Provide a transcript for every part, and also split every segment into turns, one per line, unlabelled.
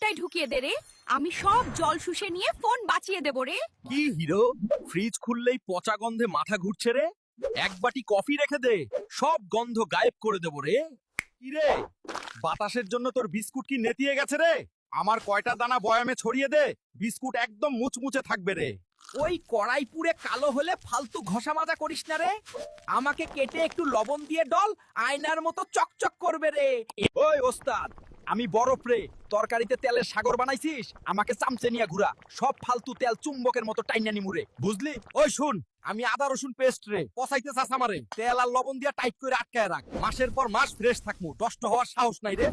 মুখটাই ঢুকিয়ে দে রে। আমি সব জল শুষে নিয়ে ফোন বাঁচিয়ে দেব রে।
কি হিরো, ফ্রিজ খুললেই পচা গন্ধে মাথা ঘুরছে রে। এক বাটি কফি রেখে দে, সব গন্ধ গায়েব করে দেব রে। কি রে, বাতাসের জন্য তোর বিস্কুট কি নেতিয়ে গেছে রে? আমার কয়টা দানা বয়ামে ছড়িয়ে দে, বিস্কুট একদম মুচমুচে থাকবে রে। ওই কড়াই পুড়ে কালো হলে ফালতু ঘষা মাজা করিস না রে। আমাকে কেটে একটু লবণ দিয়ে ডল, আয়নার মতো চকচক করবে রে। ওই ওস্তাদ, আমি বরফ রে। তরকারিতে তেলের সাগর বানাইছিস, আমাকে চামচে নিয়ে ঘুরা। সব ফালতু তেল চুম্বকের মতো টাইনা নিমুরে, বুঝলি? ওই শুন, আমি আদা রসুন পেস্ট রে পচাইতে চাস আমারে। তেল আর লবণ দিয়া টাইট করে আটকায় রাখ, মাসের পর মাস ফ্রেশ থাকমু। নষ্ট হওয়ার সাহস নাই রে।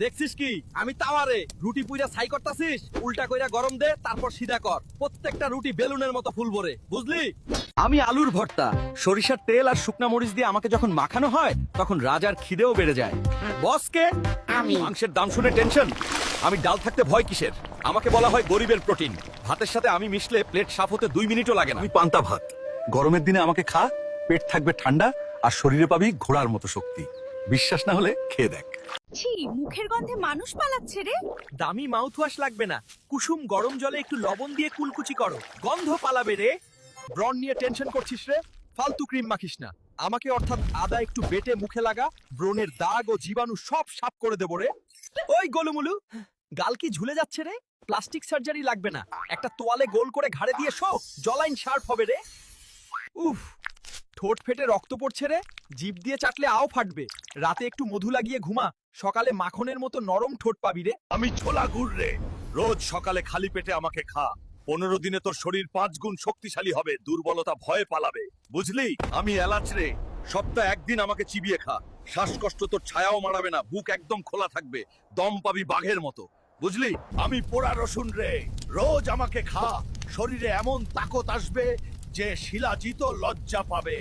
দেখছিস কি আমি তাওয়ারে রুটি পুইরা ছাই করতাছিস? উল্টা কইরা গরম দে, তারপর সিধা কর। প্রত্যেকটা রুটি বেলুনের মতো ফুলবো রে, বুঝলি? আমি আলুর ভর্তা, সরিষার তেল আর শুকনা মরিচ দিয়ে আমাকে যখন মাখানো হয়, তখন রাজার খিদেও বেড়ে যায়। বসকে
আমি।
মাংসের দাম শুনে টেনশন। আমি ডাল থাকতে ভয় কিসের? আমাকে বলা হয় গরিবের প্রোটিন। ভাতের সাথে আমি মিশলে প্লেট সাফ হতে 2 মিনিটও লাগে না। আমি পান্তা ভাত। গরমের দিনে আমাকে খা, পেট থাকবে ঠান্ডা আর শরীরে পাবি ঘোড়ার মতো শক্তি। বিশ্বাস না হলে খেয়ে দেখ।
ছি, মুখের গন্ধে মানুষ পালাচ্ছে রে।
দামি মাউথ ওয়াশ লাগবে না, কুসুম গরম জলে একটু লবণ দিয়ে কুলকুচি করো, গন্ধ পালাবে রে। ব্রণ নিয়ে টেনশন করছিস রে? ফালতু ক্রিম মাখিস না। আমাকে অর্থাৎ আদা একটু বেটে মুখে লাগা, ব্রণের দাগ ও জীবাণু সব সাফ করে দেবো রে। ওই গোলুমুলু, গাল কি ঝুলে যাচ্ছে রে? প্লাস্টিক সার্জারি লাগবে না, একটা তোয়ালে গোল করে ঘাড়ে দিয়ে শো, জলাইন শার্প হবে রে। উফ, ঠোঁট ফেটে রক্ত পড়ছে রে। জিভ দিয়ে চাটলে আও ফাটবে। রাতে একটু মধু লাগিয়ে ঘুমা, সকালে মাখনের মতো নরম ঠোঁট পাবি রে। আমি ছোলা গুড় রে, রোজ সকালে খালি পেটে আমাকে খা। 15 দিনে তোর শরীর 5 গুণ শক্তিশালী হবে, দুর্বলতা ভয়ে পালাবে, বুঝলি? আমি এলাচ রে, সপ্তাহে একদিন আমাকে চিবিয়ে খা। শ্বাসকষ্ট তোর ছায়াও মারাবে না, বুক একদম খোলা থাকবে, দম পাবি বাঘের মতো, বুঝলি? আমি পোড়া রসুন রে, রোজ আমাকে খা। শরীরে এমন তাকত আসবে যে শিলাজিত লজ্জা পাবে।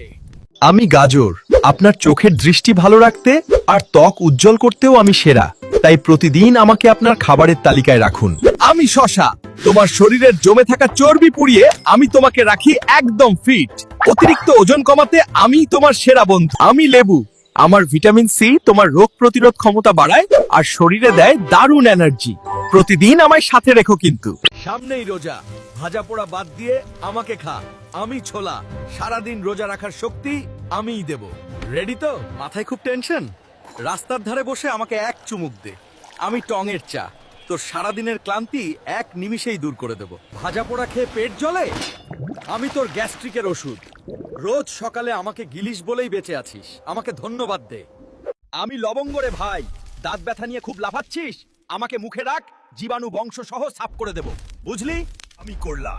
আমি গাজর, আপনার চোখের দৃষ্টি ভালো রাখতে আর ত্বক উজ্জ্বল করতেও আমি সেরা। তাই প্রতিদিন আমাকে আপনার খাবারের তালিকায় রাখুন।
আমি শশা, তোমার শরীরের জমে থাকা চর্বি পুড়িয়ে আমি তোমাকে রাখি একদম ফিট। অতিরিক্ত ওজন কমাতে আমি তোমার সেরা বন্ধু। আমি লেবু, আমার ভিটামিন সি তোমার রোগ প্রতিরোধ ক্ষমতা বাড়ায় আর শরীরে দেয় দারুণ এনার্জি। প্রতিদিন আমায় সাথে রেখো কিন্তু। সামনেই রোজা, ভাজা পোড়া বাদ দিয়ে আমাকে খা। আমি ছোলা, সারাদিন রোজা রাখার শক্তি আমিই দেব। রেডি তো? মাথায় খুব টেনশন? রাস্তার ধারে বসে আমাকে এক চুমুক দে। আমি টঙের চা, তোর সারাদিনের ক্লান্তি এক নিমিষেই দূর করে দেব। ভাজা পোড়া খেয়ে পেট জ্বলে? আমি তোর গ্যাস্ট্রিকের ওষুধ। রোজ সকালে আমাকে গিলিস বলেই বেঁচে আছিস, আমাকে ধন্যবাদ দে। আমি লবঙ্গ রে ভাই, দাঁত ব্যথা নিয়ে খুব লাফাচ্ছিস? আমাকে মুখে রাখ, জীবাণু বংশ সহ সাফ করে দেব, বুঝলি? আমি করলা।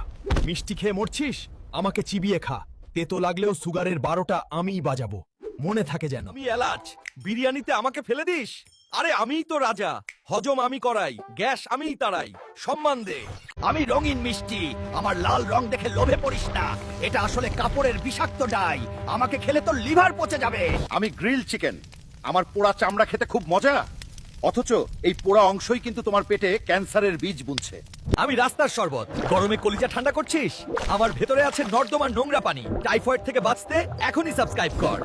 মিষ্টি খেয়ে মরছিস? আমাকে চিবিয়ে খা। তেতো লাগলেও সুগারের 12টা আমিই বাজাবো, মনে থাকে যেন। আমি এলাচ, বিরিয়ানিতে আমাকে ফেলে দিস? আরে আমিই তো রাজা, হজম আমি করাই, গ্যাস আমিই তাড়াই, সম্মান দে।
আমি রঙিন মিষ্টি, আমার লাল রং দেখে লোভে পড়িস না। এটা আসলে কাপড়ের বিষাক্ত ডাই, আমাকে খেলে তোর লিভার পচে যাবে।
আমি গ্রিল চিকেন, আমার পোড়া চামড়া খেতে খুব মজা। অথচ এই পোড়া অংশই কিন্তু তোমার পেটে ক্যান্সারের বীজ বুনছে।
আমি রাস্তার শরবত, গরমে কলিজা ঠান্ডা করছিস? আমার ভেতরে আছে নর্দমার নোংরা পানি। টাইফয়েড থেকে বাঁচতে এখনই সাবস্ক্রাইব কর।